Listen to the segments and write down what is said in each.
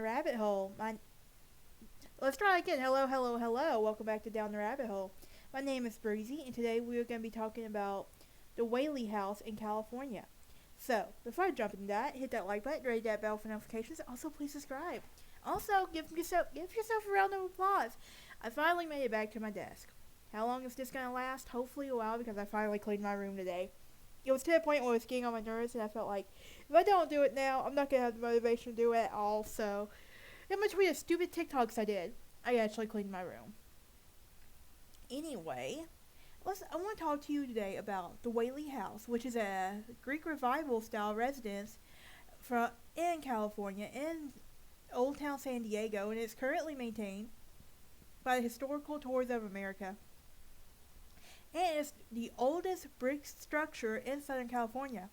Rabbit hole. Let's try again. Hello, hello, hello. Welcome back to Down the Rabbit Hole. My name is Breezy, and today we are going to be talking about the Whaley House in California. So, before I jump into that, hit that like button, raise that bell for notifications. Also, please subscribe. Also, give yourself a round of applause. I finally made it back to my desk. How long is this going to last? Hopefully a while, because I finally cleaned my room today. It was to the point where it was getting on my nerves, and I felt like if I don't do it now, I'm not going to have the motivation to do it at all. So, in between the stupid TikToks I did, I actually cleaned my room. Anyway, I want to talk to you today about the Whaley House, which is a Greek revival style residence in California, in Old Town San Diego, and it's currently maintained by the Historical Tours of America. And it's the oldest brick structure in Southern California.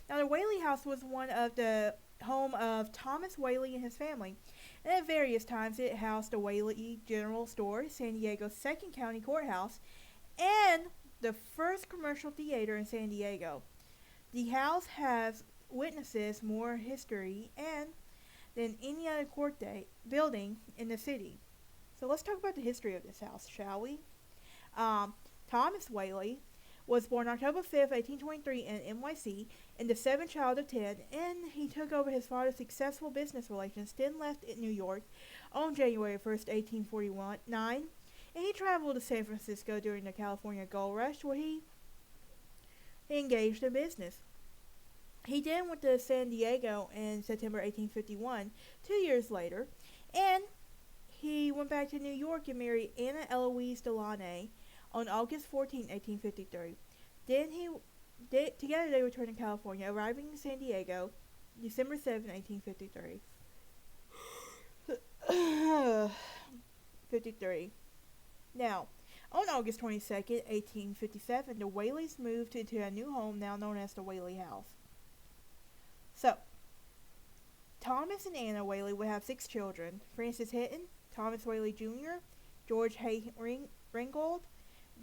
Now, the Whaley House was one of the home of Thomas Whaley and his family, and at various times it housed the Whaley General Store, San Diego's second county courthouse, and the first commercial theater in San Diego. The house has witnesses more history than any other building in the city. So let's talk about the history of this house, shall we? Thomas Whaley was born October 5th, 1823 in NYC, and the seventh child of 10, and he took over his father's successful business relations, then left in New York on January 1st, 1849, and he traveled to San Francisco during the California Gold Rush, where he engaged in business. He then went to San Diego in September 1851, 2 years later, and he went back to New York and married Anna Eloise Delaunay on August 14, 1853. Then together they returned to California, arriving in San Diego December 7, 1853. 53. Now, on August 22nd, 1857, the Whaleys moved into a new home now known as the Whaley House. So, Thomas and Anna Whaley would have 6 children: Francis Hinton, Thomas Whaley Jr., George Hay Ringgold,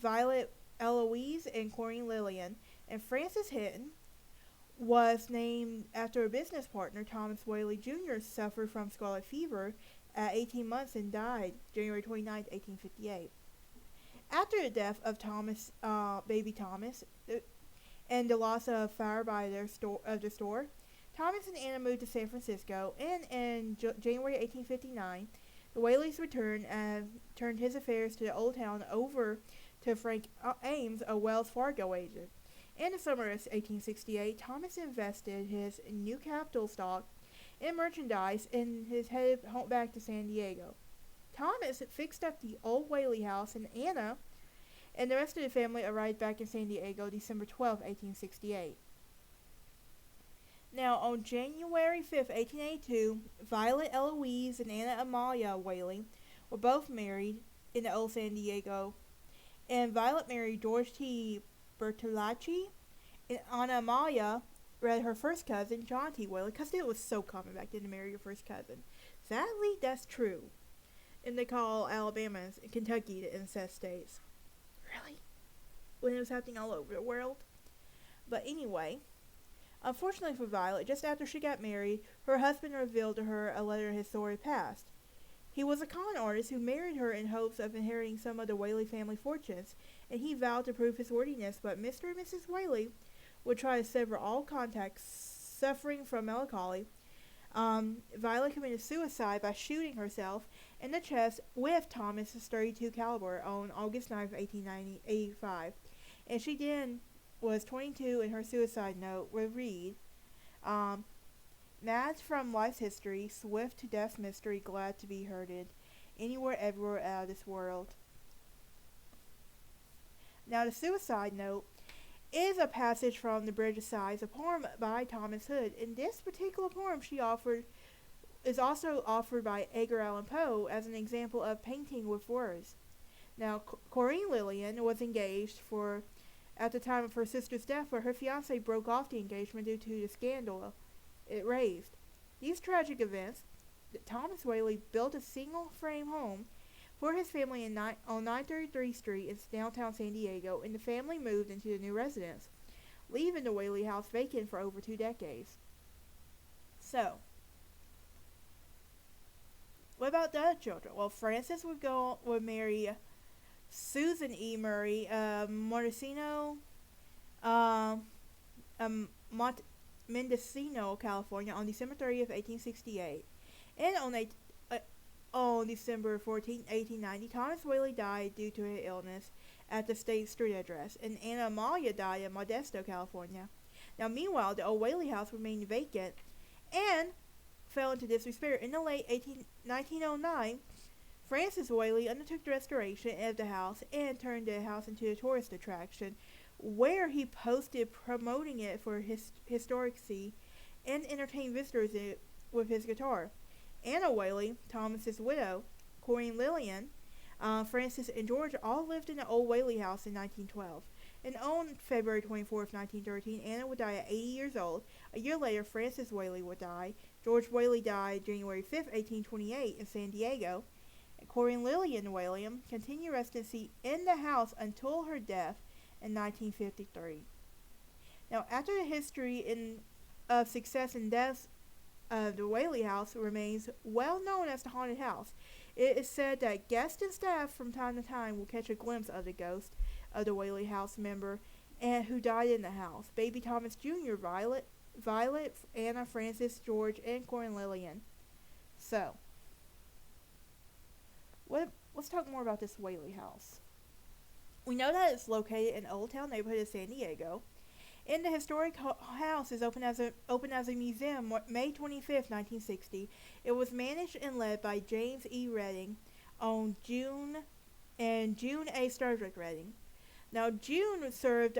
Violet Eloise, and Corinne Lillian. And Francis Hinton was named after a business partner. Thomas Whaley Jr. suffered from scarlet fever at 18 months and died January 29, 1858. After the death of baby Thomas, and the loss of fire by the store, Thomas and Anna moved to San Francisco, and in January 1859, the Whaleys returned and turned his affairs to the Old Town over to Frank Ames, a Wells Fargo agent. In the summer of 1868, Thomas invested his new capital stock in merchandise and is headed back to San Diego. Thomas fixed up the old Whaley house, and Anna and the rest of the family arrived back in San Diego December 12, 1868. Now, on January 5, 1882, Violet Eloise and Anna Amalia Whaley were both married in the old San Diego, and Violet married George T. Bertolacci, and Anna Amalia married her first cousin, John T. Whaley, because it was so common back then to marry your first cousin. Sadly, that's true. And they call Alabama and Kentucky the incest states. Really? When it was happening all over the world? But anyway, unfortunately for Violet, just after she got married, her husband revealed to her a letter of his sordid past. He was a con artist who married her in hopes of inheriting some of the Whaley family fortunes, and he vowed to prove his worthiness, but Mr. and Mrs. Whaley would try to sever all contacts. Suffering from melancholy, Violet committed suicide by shooting herself in the chest with Thomas's .32 caliber on August 9, 1885, and she then was 22, and her suicide note would read, mad from life's history, swift to death's mystery, glad to be herded, anywhere, everywhere out of this world. Now, the suicide note is a passage from The Bridge of Sighs, a poem by Thomas Hood. In this particular poem is also offered by Edgar Allan Poe as an example of painting with words. Now, Corinne Lillian was engaged at the time of her sister's death, but her fiance broke off the engagement due to the scandal it raised. These tragic events, Thomas Whaley built a single-frame home for his family on 933 Street in downtown San Diego, and the family moved into the new residence, leaving the Whaley house vacant for over 2 decades. So, What about the other children? Well, Francis would marry Susan E. Murray, Mendocino, um, Mont- Mendocino, California, on December 30th, 1868. And uh, on December 14, 1890, Thomas Whaley died due to an illness at the State Street address, and Anna Amalia died in Modesto, California. Now, meanwhile, the old Whaley house remained vacant and fell into disrepair. In the late 1909, Francis Whaley undertook the restoration of the house and turned the house into a tourist attraction, where he posted promoting it for historicity and entertained visitors with his guitar. Anna Whaley, Thomas's widow, Corinne Lillian, Francis, and George all lived in the old Whaley house in 1912. And on February 24th, 1913, Anna would die at 80 years old. A year later, Francis Whaley would die. George Whaley died January 5th, 1828, in San Diego. And Corinne Lillian Whaley continued residency in the house until her death in 1953. Now, after the history of success and deaths of the Whaley house remains well known as the haunted house, it is said that guests and staff from time to time will catch a glimpse of the ghost of the Whaley house member and who died in the house. Baby Thomas Jr., Violet, Anna, Francis, George, and Corinne Lillian. So, let's talk more about this Whaley house. We know that it's located in the Old Town neighborhood of San Diego. And the historic house is open as a museum May 25th, 1960. It was managed and led by James E. Redding on June A. Sturgill Redding. Now, June served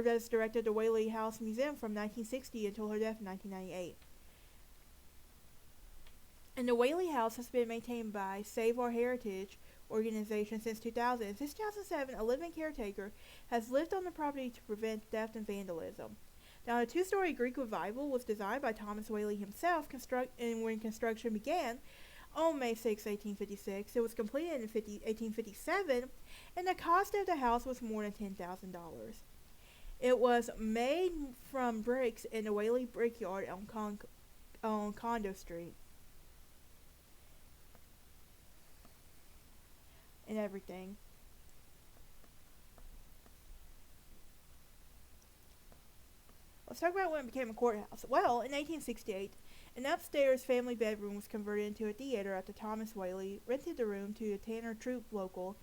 as director of the Whaley House Museum from 1960 until her death in 1998. And the Whaley House has been maintained by Save Our Heritage organization since 2000. Since 2007, a living caretaker has lived on the property to prevent theft and vandalism. Now, a two-story Greek revival was designed by Thomas Whaley himself, and when construction began on May 6, 1856, it was completed in 1857, and the cost of the house was more than $10,000. It was made from bricks in the Whaley Brickyard on Condo Street. And everything. Let's talk about when it became a courthouse. Well, in 1868, an upstairs family bedroom was converted into a theater after Thomas Whaley rented the room to a Tanner troupe local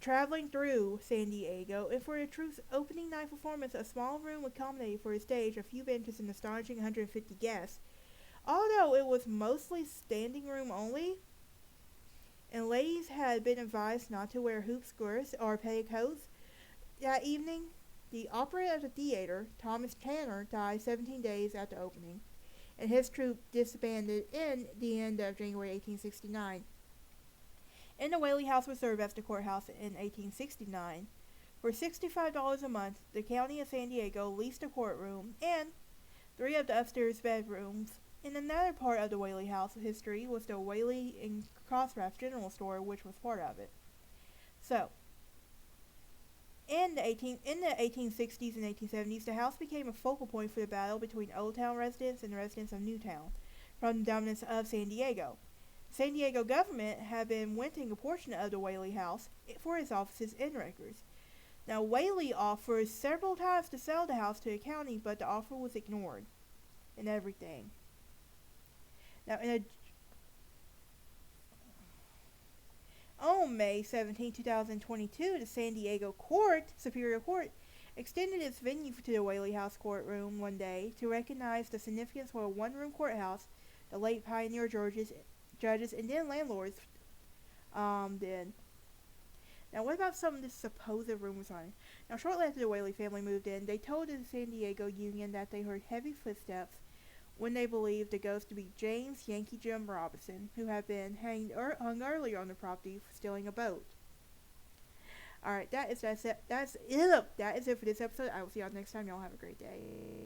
traveling through San Diego, and for the troupe's opening night performance, a small room accommodated for a stage, a few benches, and an astonishing 150 guests. Although it was mostly standing room only, and ladies had been advised not to wear hoop skirts or petticoats that evening, the operator of the theater, Thomas Tanner, died 17 days after opening, and his troupe disbanded in the end of January 1869. And the Whaley House was served as the courthouse in 1869. For $65 a month, the county of San Diego leased a courtroom and 3 of the upstairs bedrooms. In another part of the Whaley House history was the Whaley and Crossraff General Store, which was part of it. So, in the 1860s and 1870s, the house became a focal point for the battle between Old Town residents and the residents of Newtown, from the dominance of San Diego. The San Diego government had been renting a portion of the Whaley House for its offices and records. Now, Whaley offered several times to sell the house to the county, but the offer was ignored and everything. Now, on May 17, 2022, the San Diego Superior Court, extended its venue to the Whaley House courtroom one day to recognize the significance for a one-room courthouse the late pioneer judges and then landlords did. Now, what about some of the supposed rumors on it? Now, shortly after the Whaley family moved in, they told the San Diego Union that they heard heavy footsteps when they believed the ghost to be James Yankee Jim Robinson, who had been hung earlier on the property for stealing a boat. Alright, that is it for this episode. I will see y'all next time. Y'all have a great day.